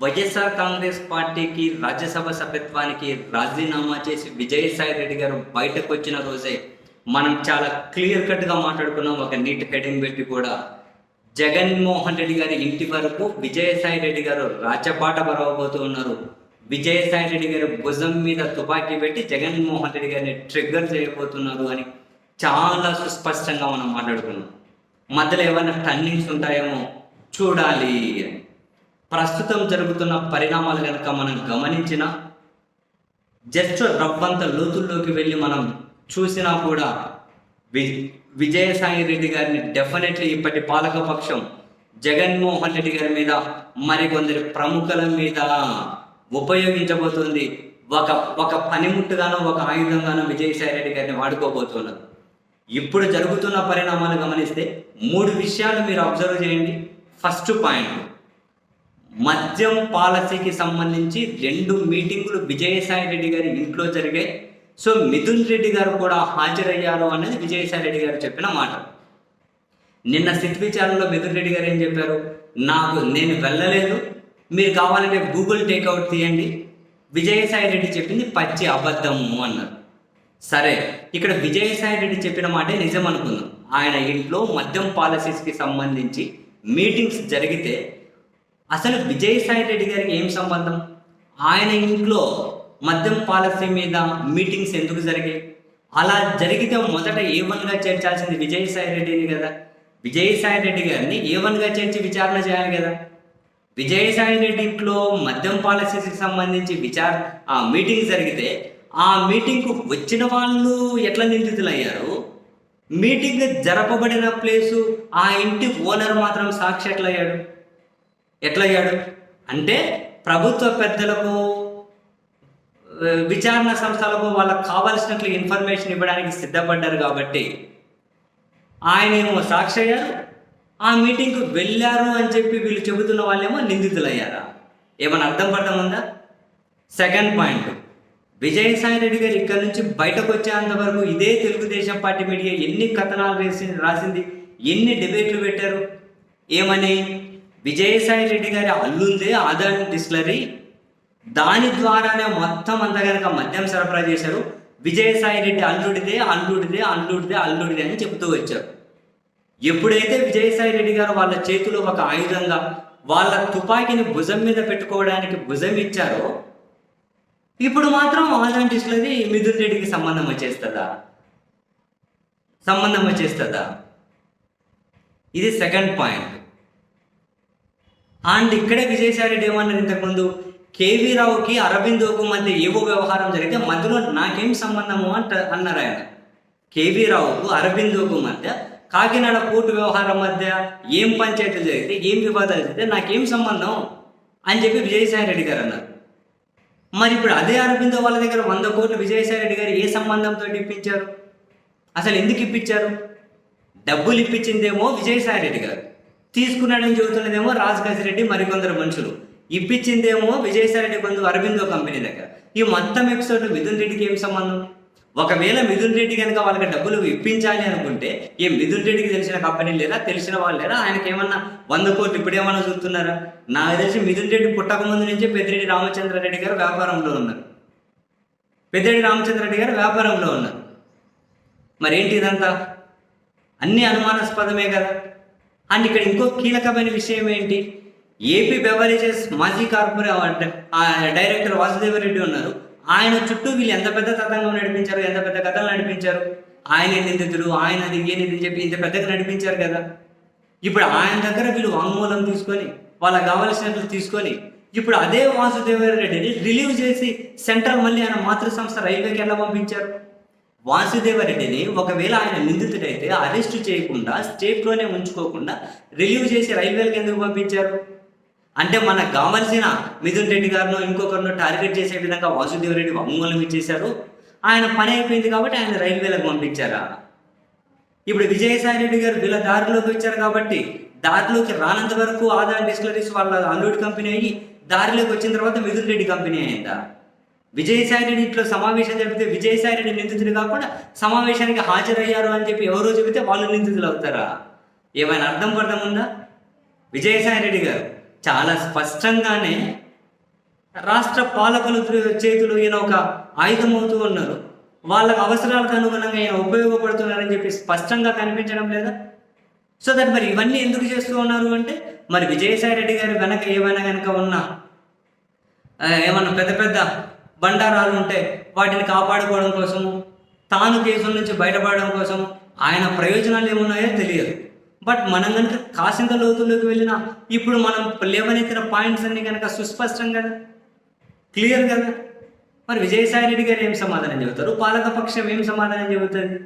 వైఎస్ఆర్ కాంగ్రెస్ పార్టీకి రాజ్యసభ సభ్యత్వానికి రాజీనామా చేసి విజయసాయి రెడ్డి గారు బయటకు వచ్చిన రోజే మనం చాలా క్లియర్ కట్గా మాట్లాడుకున్నాం. ఒక నీట్ హెడింగ్ పెట్టి కూడా జగన్మోహన్ రెడ్డి గారి ఇంటి వరకు విజయసాయి రెడ్డి గారు రాచపాట పరవబోతూ ఉన్నారు. విజయసాయి రెడ్డి గారి భుజం మీద తుపాకీ పెట్టి జగన్మోహన్ రెడ్డి గారిని ట్రిగ్గర్ చేయబోతున్నారు అని చాలా సుస్పష్టంగా మనం మాట్లాడుకున్నాం. మధ్యలో ఏమైనా టర్నింగ్స్ ఉంటాయేమో చూడాలి అని. ప్రస్తుతం జరుగుతున్న పరిణామాలు కనుక మనం గమనించిన జస్ట్ రవ్వంత లోతుల్లోకి వెళ్ళి మనం చూసినా కూడా విజయసాయి రెడ్డి గారిని డెఫినెట్లీ ఇప్పటి పాలకపక్షం జగన్మోహన్ రెడ్డి గారి మీద మరికొందరి ప్రముఖుల మీద ఉపయోగించబోతుంది. ఒక పనిముట్టుగానో ఒక ఆయుధంగానో విజయసాయి రెడ్డి గారిని వాడుకోబోతున్నారు. ఇప్పుడు జరుగుతున్న పరిణామాలు గమనిస్తే 3 విషయాలు మీరు అబ్జర్వ్ చేయండి. ఫస్ట్ పాయింట్, మద్యం పాలసీకి సంబంధించి 2 మీటింగులు విజయసాయి రెడ్డి గారి ఇంట్లో జరిగాయి. సో మిథున్ రెడ్డి గారు కూడా హాజరయ్యారు అనేది విజయసాయి రెడ్డి గారు చెప్పిన మాట. నిన్న స్థితి విచారణలో మిథున్ రెడ్డి గారు ఏం చెప్పారు? నేను వెళ్ళలేదు, మీరు కావాలంటే గూగుల్ టేక్అవుట్ తీయండి, విజయసాయి రెడ్డి చెప్పింది పచ్చి అబద్ధము అన్నారు. సరే, ఇక్కడ విజయసాయి రెడ్డి చెప్పిన మాటే నిజం అనుకుందాం. ఆయన ఇంట్లో మద్యం పాలసీస్కి సంబంధించి మీటింగ్స్ జరిగితే అసలు విజయసాయి రెడ్డి గారికి ఏం సంబంధం? ఆయన ఇంట్లో మద్యం పాలసీ మీద మీటింగ్స్ ఎందుకు జరిగాయి? అలా జరిగితే మొదట A1గా చేర్చాల్సింది విజయసాయి రెడ్డిని కదా. విజయసాయి రెడ్డి గారిని A1గా చేర్చి విచారణ చేయాలి కదా. విజయసాయి రెడ్డి ఇంట్లో మద్యం పాలసీకి సంబంధించి మీటింగ్ జరిగితే ఆ మీటింగ్కు వచ్చిన వాళ్ళు ఎట్లా నిందితులయ్యారు? మీటింగ్ జరపబడిన ప్లేసు ఆ ఇంటి ఓనర్ మాత్రం సాక్షి ఎట్లయ్యాడు అంటే ప్రభుత్వ పెద్దలకు, విచారణ సంస్థలకు వాళ్ళకు కావాల్సినట్లు ఇన్ఫర్మేషన్ ఇవ్వడానికి సిద్ధపడ్డారు కాబట్టి ఆయనేమో సాక్షి అయ్యారు, ఆ మీటింగ్కు వెళ్ళారు అని చెప్పి వీళ్ళు చెబుతున్న వాళ్ళేమో నిందితులయ్యారా? ఏమైనా అర్థం ఉందా? సెకండ్ పాయింట్, విజయసాయి రెడ్డి గారు ఇక్కడ నుంచి బయటకు వచ్చేంత వరకు ఇదే తెలుగుదేశం పార్టీ మీడియా ఎన్ని కథనాలు రాసింది, ఎన్ని డిబేట్లు పెట్టారు. ఏమని? విజయసాయి రెడ్డి గారి అల్లుందే ఆదాని డిస్టిలరీ, దాని ద్వారానే మొత్తం అంతా కనుక మద్యం సరఫరా చేశారు, విజయసాయి రెడ్డి అల్లుడిదే అల్లుడిదే అల్లుడిదే అల్లుడిదే అని చెబుతూ వచ్చారు. ఎప్పుడైతే విజయసాయి రెడ్డి గారు వాళ్ళ చేతిలో ఒక ఆయుధంగా వాళ్ళ తుపాకీని భుజం మీద పెట్టుకోవడానికి భుజం ఇచ్చారో, ఇప్పుడు మాత్రం ఆదాని డిస్టిలరీ మిథున్ రెడ్డికి సంబంధం వచ్చేస్తుందా? ఇది సెకండ్ పాయింట్. అండ్ ఇక్కడే విజయసాయి రెడ్డి ఏమన్నారు ఇంతకుముందు, కేవీ రావుకి అరబిందోకు మధ్య ఏవో వ్యవహారం జరిగితే మధ్యలో నాకేం సంబంధము అన్నారు ఆయన. కేవీ రావుకు అరబిందోకు మధ్య, కాకినాడ కోర్టు వ్యవహారం మధ్య ఏం పంచాయతీలు జరిగితే, ఏం వివాదాలు జరిగితే నాకేం సంబంధం అని చెప్పి విజయసాయి రెడ్డి గారు అన్నారు. మరి ఇప్పుడు అదే అరబిందో వాళ్ళ దగ్గర 100 కోట్లు విజయసాయి రెడ్డి గారు ఏ సంబంధంతో ఇప్పించారు? అసలు ఎందుకు ఇప్పించారు? డబ్బులు ఇప్పించిందేమో విజయసాయి రెడ్డి గారు, తీసుకున్నాడని చెబుతున్నదేమో రాజకాశిరెడ్డి మరికొందరు మనుషులు, ఇప్పించిందేమో విజయసాయి రెడ్డి బంధువు అరబిందో కంపెనీ దగ్గర. ఈ మొత్తం ఎపిసోడ్ మిథున్ రెడ్డికి ఏం సంబంధం? ఒకవేళ మిథున్ రెడ్డి కనుక వాళ్ళకి డబ్బులు ఇప్పించాలి అనుకుంటే మిథున్ రెడ్డికి తెలిసిన కంపెనీ లేదా, తెలిసిన వాళ్ళు లేదా, ఆయనకి ఏమన్నా 100 కోట్లు ఇప్పుడేమన్నా చూస్తున్నారా? నాకు తెలిసి మిథున్ రెడ్డి పుట్టక ముందు నుంచే పెద్దిరెడ్డి రామచంద్రారెడ్డి గారు వ్యాపారంలో ఉన్నారు. మరేంటి ఇదంతా? అన్ని అనుమానాస్పదమే కదా. అండ్ ఇక్కడ ఇంకో కీలకమైన విషయం ఏంటి? ఏపీ బెవరేజెస్ మాజీ డైరెక్టర్ వాసుదేవరెడ్డి ఉన్నారు. ఆయన చుట్టూ వీళ్ళు ఎంత పెద్ద తతంగం నడిపించారు, ఎంత పెద్ద కథలు నడిపించారు. ఆయన నిందితుడు, ఆయన అది ఏనిది చెప్పి ఇంత పెద్దగా నడిపించారు కదా. ఇప్పుడు ఆయన దగ్గర వీళ్ళు వాంగ్మూలం తీసుకొని, వాళ్ళకి కావలసినట్లు తీసుకొని, ఇప్పుడు అదే వాసుదేవరెడ్డిని రిలీవ్ చేసి సెంట్రల్ మళ్ళీ ఆయన మాతృ సంస్థ రైల్వేకి ఎలా పంపించారు? వాసుదేవరెడ్డిని ఒకవేళ ఆయన నిందితుడైతే అరెస్ట్ చేయకుండా, స్టేట్లోనే ఉంచుకోకుండా రిలీవ్ చేసి రైల్వేలకు ఎందుకు పంపించారు? అంటే మనకు కావాల్సిన మిథున్ రెడ్డి గారినో ఇంకొకరినో టార్గెట్ చేసే విధంగా వాసుదేవరెడ్డి వాంగ్మూలం ఇచ్చేశారు. ఆయన పని అయిపోయింది కాబట్టి ఆయన రైల్వేలకు పంపించారా? ఇప్పుడు విజయసాయి రెడ్డి గారు వీళ్ళ దారిలోకి వచ్చారు కాబట్టి దారిలోకి రానంత వరకు ఆదాని డిస్టిలరీస్ వాళ్ళ అల్లుడి కంపెనీ అయ్యి, దారిలోకి వచ్చిన తర్వాత మిథున్ రెడ్డి కంపెనీ అయిందా? విజయసాయి రెడ్డి ఇంట్లో సమావేశం జరిపితే విజయసాయి రెడ్డి నిందితుడు కాకుండా సమావేశానికి హాజరయ్యారు అని చెప్పి ఎవరో చెబితే వాళ్ళు నిందితులు అవుతారా? ఏమైనా అర్థం ఉందా? విజయసాయి రెడ్డి గారు చాలా స్పష్టంగానే రాష్ట్ర పాలకుల చేతులు ఈయన ఒక ఆయుధం అవుతూ ఉన్నారు. వాళ్ళకు అవసరాలకు అనుగుణంగా ఈయన ఉపయోగపడుతున్నారని చెప్పి స్పష్టంగా కనిపించడం లేదా? సో దట్ మరి ఇవన్నీ ఎందుకు చేస్తూ ఉన్నారు అంటే, మరి విజయసాయి రెడ్డి గారి వెనక ఏమైనా కనుక ఉన్నా ఏమన్నా పెద్ద పెద్ద బండారాలు ఉంటే వాటిని కాపాడుకోవడం కోసము, తాను కేసుల నుంచి బయటపడడం కోసం ఆయన ప్రయోజనాలు ఏమున్నాయో తెలియదు. బట్ మనం కనుక కాసింత లోతుల్లోకి వెళ్ళినా ఇప్పుడు మనం లేవనెత్తిన పాయింట్స్ అన్ని కనుక సుస్పష్టం కదా, క్లియర్ కదా. మరి విజయసాయి రెడ్డి గారు ఏం సమాధానం చెబుతారు, పాలకపక్షం ఏం సమాధానం చెబుతుంది?